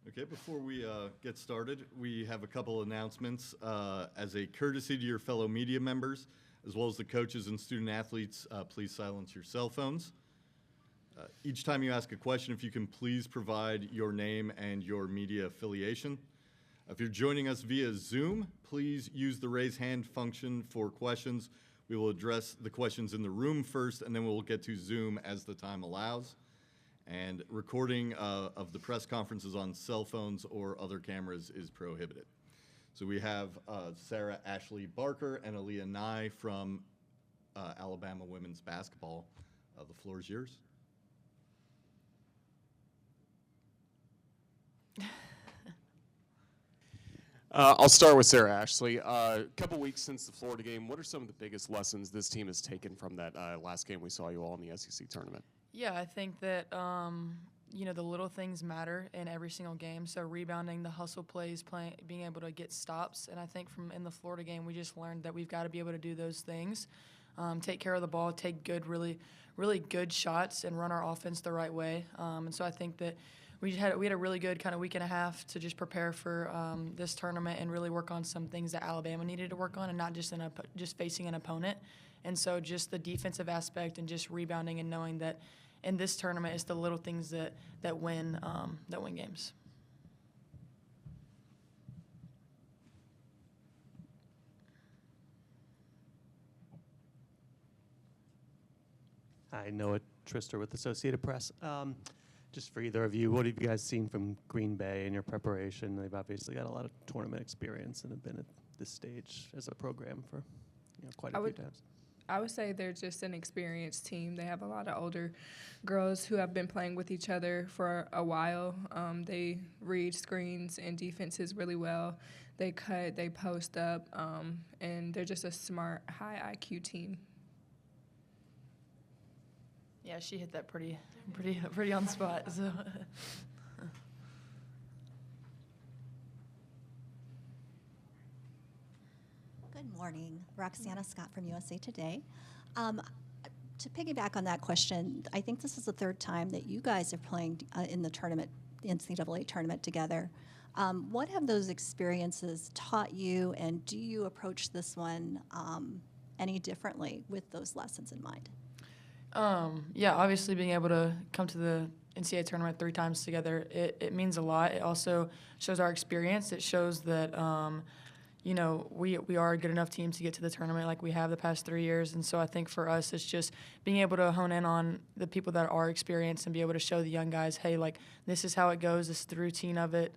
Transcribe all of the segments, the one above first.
Okay, before we get started, we have a couple announcements. As a courtesy to your fellow media members, as well as the coaches and student athletes, please silence your cell phones. Each time you ask a question, if you can please provide your name and your media affiliation. If you're joining us via Zoom, please use the raise hand function for questions. We will address the questions in the room first, and then we'll get to Zoom as the time allows. And recording of the press conferences on cell phones or other cameras is prohibited. So we have Sarah Ashlee Barker and Aaliyah Nye from Alabama women's basketball. The floor is yours. I'll start with Sarah Ashlee. A couple weeks since the Florida game, what are some of the biggest lessons this team has taken from that last game we saw you all in the SEC tournament? Yeah, I think that, the little things matter in every single game. So rebounding, the hustle plays, being able to get stops. And I think from in the Florida game, we just learned that we've got to be able to do those things, take care of the ball, take good, really, really good shots, and run our offense the right way. And so I think that we had a really good kind of week and a half to just prepare for this tournament and really work on some things that Alabama needed to work on, and not just facing an opponent. And so just the defensive aspect and just rebounding and knowing that in this tournament it's the little things that win games. Hi, Noah Trister with Associated Press. Just for either of you, what have you guys seen from Green Bay in your preparation? They've obviously got a lot of tournament experience and have been at this stage as a program for quite a few times. I would say they're just an experienced team. They have a lot of older girls who have been playing with each other for a while. They read screens and defenses really well. They cut, they post up, and they're just a smart, high IQ team. Yeah, she hit that pretty on the spot. So. Good morning. Roxana Scott from USA Today. To piggyback on that question, I think this is the third time that you guys are playing in the tournament, the NCAA tournament together. What have those experiences taught you, and do you approach this one any differently with those lessons in mind? Yeah, obviously being able to come to the NCAA tournament 3 times together, it means a lot. It also shows our experience. It shows that we are a good enough team to get to the tournament like we have the past 3 years. And so I think for us, it's just being able to hone in on the people that are experienced and be able to show the young guys, hey, like, this is how it goes. This is the routine of it.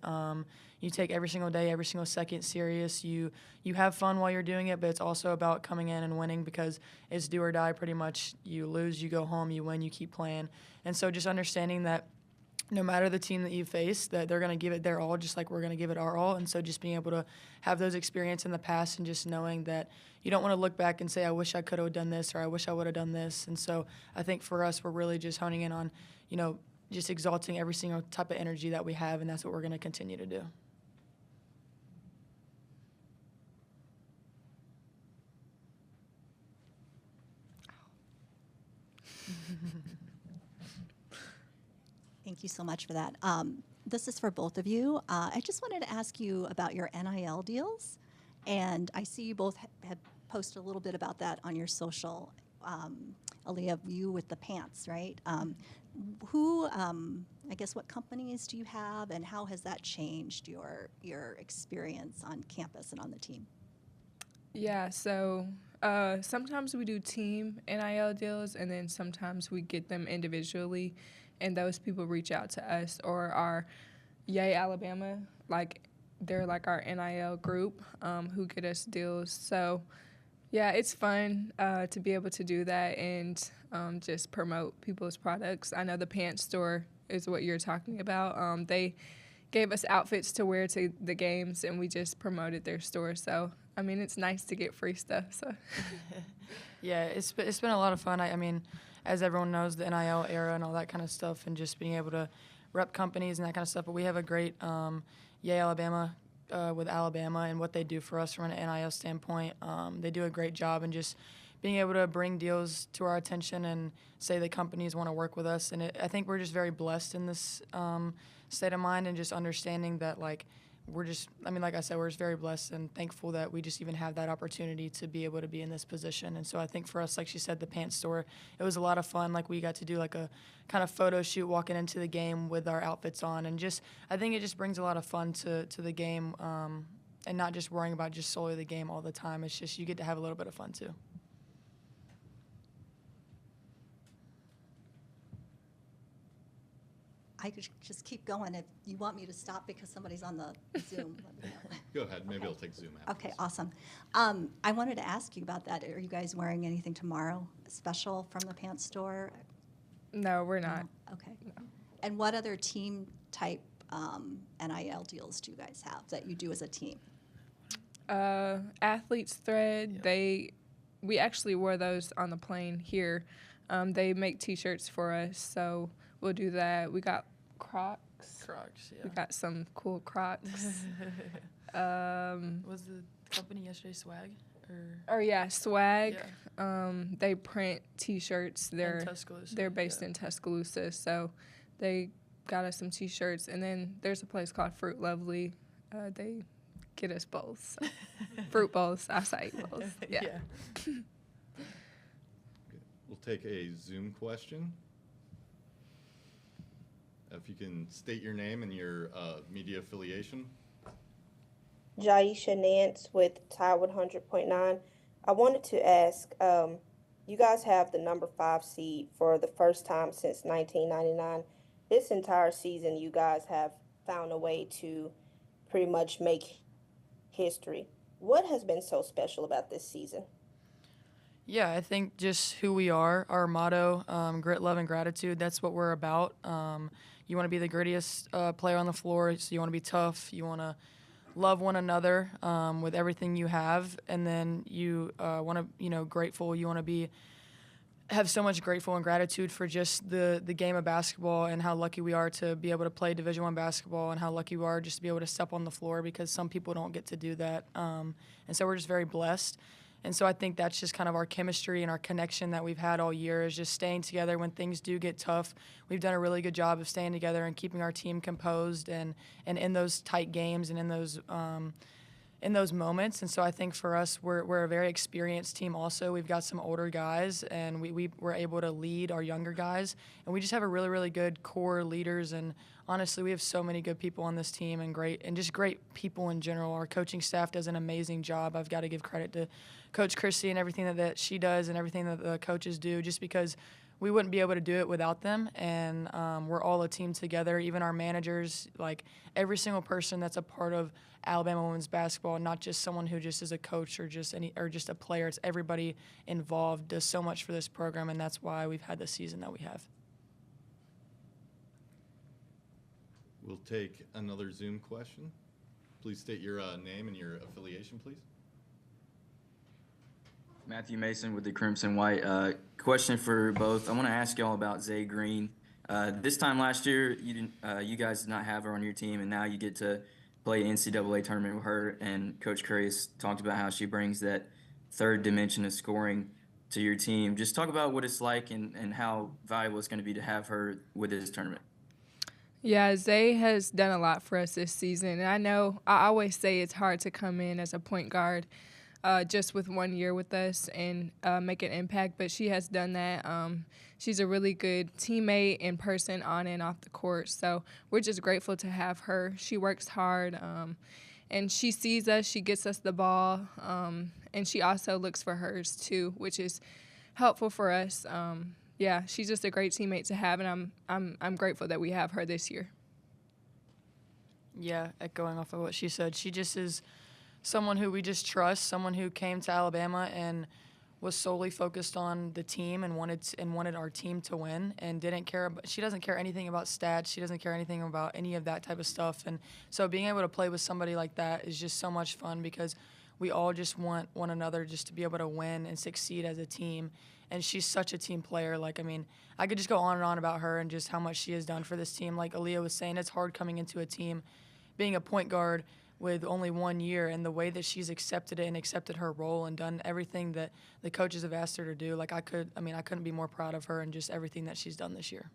You take every single day, every single second serious. You have fun while you're doing it, but it's also about coming in and winning because it's do or die pretty much. You lose, you go home, you win, you keep playing. And so just understanding that no matter the team that you face, that they're going to give it their all just like we're going to give it our all. And so just being able to have those experiences in the past and just knowing that you don't want to look back and say, I wish I could have done this or I wish I would have done this. And so I think for us, we're really just honing in on, just exalting every single type of energy that we have, and that's what we're going to continue to do. Thank you so much for that. This is for both of you. I just wanted to ask you about your NIL deals, and I see you both have posted a little bit about that on your social. Aaliyah, you with the pants, right? What companies do you have, and how has that changed your experience on campus and on the team? Yeah, so sometimes we do team NIL deals, and then sometimes we get them individually, and those people reach out to us or our Yay Alabama, they're like our NIL group who get us deals. So, yeah, it's fun to be able to do that and just promote people's products. I know the pants store is what you're talking about. They gave us outfits to wear to the games, and we just promoted their store. So, I mean, it's nice to get free stuff. So, yeah, it's been a lot of fun. I mean, as everyone knows, the NIL era and all that kind of stuff, and just being able to rep companies and that kind of stuff. But we have a great Yay Alabama with Alabama and what they do for us from an NIL standpoint. They do a great job, and just being able to bring deals to our attention and say that companies want to work with us. And I think we're just very blessed in this state of mind, and just understanding that, like, we're just, I mean, like I said, we're just very blessed and thankful that we just even have that opportunity to be able to be in this position. And so I think for us, like she said, the pants store, it was a lot of fun. Like, we got to do like a kind of photo shoot walking into the game with our outfits on, and just, I think it just brings a lot of fun to the game, and not just worrying about just solely the game all the time. It's just, you get to have a little bit of fun too. I could just keep going if you want me to stop because somebody's on the Zoom. Let me know. Go ahead. Maybe I'll take Zoom out. Okay, awesome. I wanted to ask you about that. Are you guys wearing anything tomorrow special from the pants store? No, we're not. Okay. And what other team type NIL deals do you guys have that you do as a team? Athletes Thread, we actually wore those on the plane here. They make T-shirts for us, so we'll do that. We got Crocs. Crocs, yeah. We got some cool Crocs. Was the company yesterday Swag? Swag. Yeah. They print T-shirts. They're Tuscaloosa, based in Tuscaloosa, so they got us some T-shirts. And then there's a place called Fruit Lovely. They get us bowls, so. Fruit bowls, acai bowls. Yeah. We'll take a Zoom question. If you can state your name and your media affiliation. Jaisha Nance with Tide 100.9. I wanted to ask, you guys have the number 5 seed for the first time since 1999. This entire season, you guys have found a way to pretty much make history. What has been so special about this season? Yeah, I think just who we are, our motto, grit, love, and gratitude, that's what we're about. You want to be the grittiest player on the floor, so you want to be tough, you want to love one another with everything you have, and then you want to, grateful, you want to have so much grateful and gratitude for just the game of basketball, and how lucky we are to be able to play Division I basketball, and how lucky we are just to be able to step on the floor, because some people don't get to do that. And so we're just very blessed. And so I think that's just kind of our chemistry and our connection that we've had all year, is just staying together when things do get tough. We've done a really good job of staying together and keeping our team composed and in those tight games and in those moments. And so I think for us, we're a very experienced team also. We've got some older guys, and we were able to lead our younger guys. And we just have a really, really good core leaders. And honestly, we have so many good people on this team, and just great people in general. Our coaching staff does an amazing job. I've got to give credit to Coach Chrissy and everything that she does and everything that the coaches do, just because we wouldn't be able to do it without them. And we're all a team together, even our managers, like every single person that's a part of Alabama women's basketball, not just someone who just is a coach or just a player. It's everybody involved does so much for this program, and that's why we've had the season that we have. We'll take another Zoom question. Please state your name and your affiliation, please. Matthew Mason with the Crimson White. Question for both. I want to ask y'all about Zay Green. This time last year, you guys did not have her on your team, and now you get to play NCAA tournament with her. And Coach Curry has talked about how she brings that third dimension of scoring to your team. Just talk about what it's like and how valuable it's going to be to have her with this tournament. Yeah, Zay has done a lot for us this season. And I know I always say it's hard to come in as a point guard just with 1 year with us and make an impact, but she has done that. She's a really good teammate in person, on and off the court. So we're just grateful to have her. She works hard, and she sees us. She gets us the ball, and she also looks for hers too, which is helpful for us. Yeah, she's just a great teammate to have, and I'm grateful that we have her this year. Yeah, echoing off of what she said, she just is someone who we just trust, someone who came to Alabama and was solely focused on the team and wanted our team to win, and didn't care. She doesn't care anything about stats. She doesn't care anything about any of that type of stuff. And so being able to play with somebody like that is just so much fun, because we all just want one another just to be able to win and succeed as a team. And she's such a team player. Like, I mean, I could just go on and on about her and just how much she has done for this team. Like Aaliyah was saying, it's hard coming into a team, being a point guard with only 1 year, and the way that she's accepted it and accepted her role and done everything that the coaches have asked her to do, like I couldn't be more proud of her and just everything that she's done this year.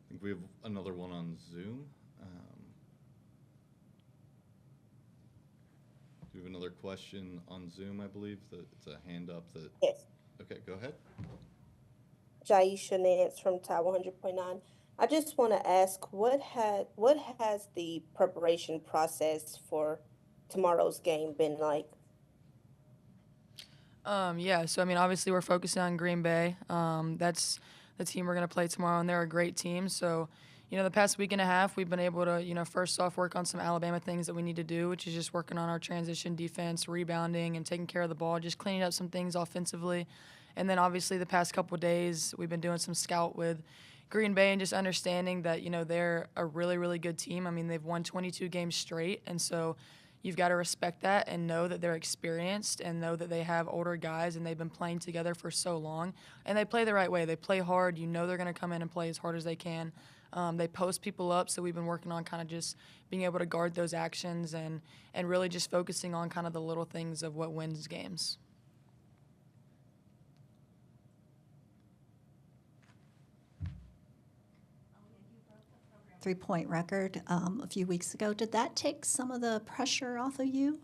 I think we have another one on Zoom. Do we have another question on Zoom, I believe? It's a hand up that. Yes. Okay, go ahead. Jaisha Nance from Tide 100.9. I just want to ask, what has the preparation process for tomorrow's game been like? Yeah, so obviously we're focusing on Green Bay. That's the team we're going to play tomorrow, and they're a great team. So, the past week and a half, we've been able to, first off, work on some Alabama things that we need to do, which is just working on our transition defense, rebounding, and taking care of the ball, just cleaning up some things offensively. And then obviously the past couple of days, we've been doing some scout with Green Bay and just understanding that, they're a really, really good team. They've won 22 games straight, and so you've got to respect that and know that they're experienced and know that they have older guys and they've been playing together for so long. And they play the right way. They play hard. They're going to come in and play as hard as they can. They post people up, so we've been working on kind of just being able to guard those actions and really just focusing on kind of the little things of what wins games. Three-point record a few weeks ago. Did that take some of the pressure off of you?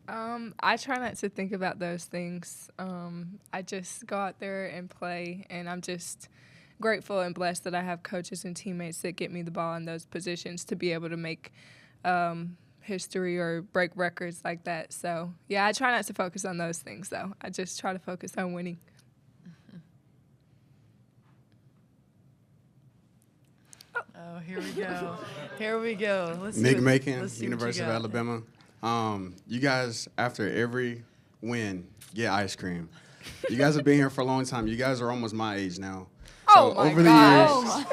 I try not to think about those things. I just go out there and play, and I'm just grateful and blessed that I have coaches and teammates that get me the ball in those positions to be able to make history or break records like that. So, yeah, I try not to focus on those things, though. I just try to focus on winning. Oh, here we go. Here we go. Nick Macon, let's see University of what you got. Alabama. You guys, after every win, get ice cream. You guys have been here for a long time. You guys are almost my age now. Oh, my gosh.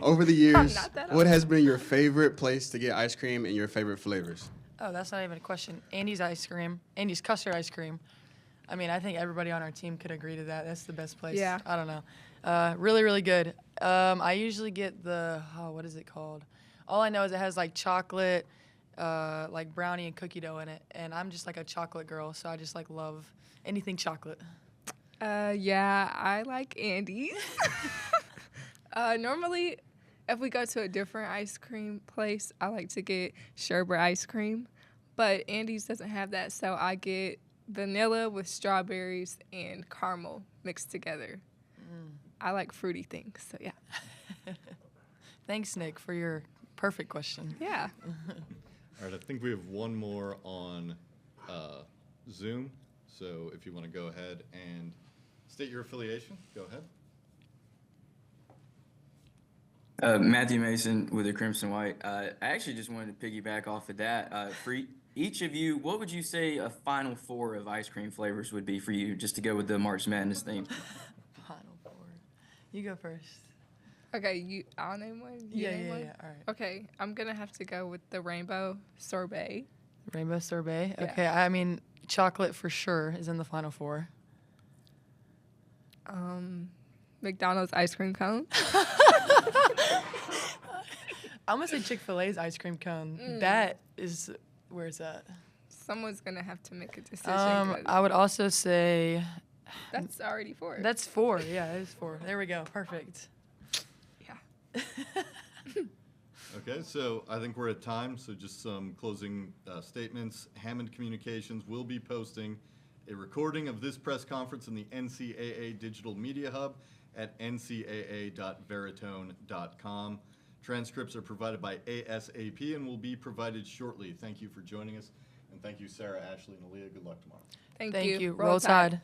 Over the years, not that what has been your favorite place to get ice cream and your favorite flavors? Oh, that's not even a question. Andy's ice cream. Andy's custard ice cream. I think everybody on our team could agree to that. That's the best place. Yeah. I don't know. Really, really good. I usually get what is it called? All I know is it has like chocolate, like brownie and cookie dough in it. And I'm just like a chocolate girl, so I just like love anything chocolate. Yeah, I like Andy's. Normally, if we go to a different ice cream place, I like to get sherbet ice cream. But Andy's doesn't have that, so I get vanilla with strawberries and caramel mixed together. I like fruity things, so yeah. Thanks, Nick, for your perfect question. Yeah. All right, I think we have one more on Zoom. So if you want to go ahead and state your affiliation, go ahead. Matthew Mason with the Crimson White. I actually just wanted to piggyback off of that. For each of you, what would you say a final four of ice cream flavors would be for you, just to go with the March Madness theme? Final four. You go first. Okay, I'll name one? You name one? Yeah. All right. Okay, I'm going to have to go with the rainbow sorbet. Rainbow sorbet. Yeah. Okay, chocolate for sure is in the final four. McDonald's ice cream cone. I'm going to say Chick-fil-A's ice cream cone. That is, where is that? Someone's going to have to make a decision. 'cause I would also say, that's already four. that's four. Yeah, it is four. There we go. Perfect. Yeah. Okay, so I think we're at time, so just some closing statements. Hammond Communications will be posting a recording of this press conference in the NCAA Digital Media Hub at ncaa.veritone.com. Transcripts are provided by ASAP and will be provided shortly. Thank you for joining us, and thank you, Sarah, Ashlee, and Aaliyah. Good luck tomorrow. Thank Thank you. you. Roll Tide.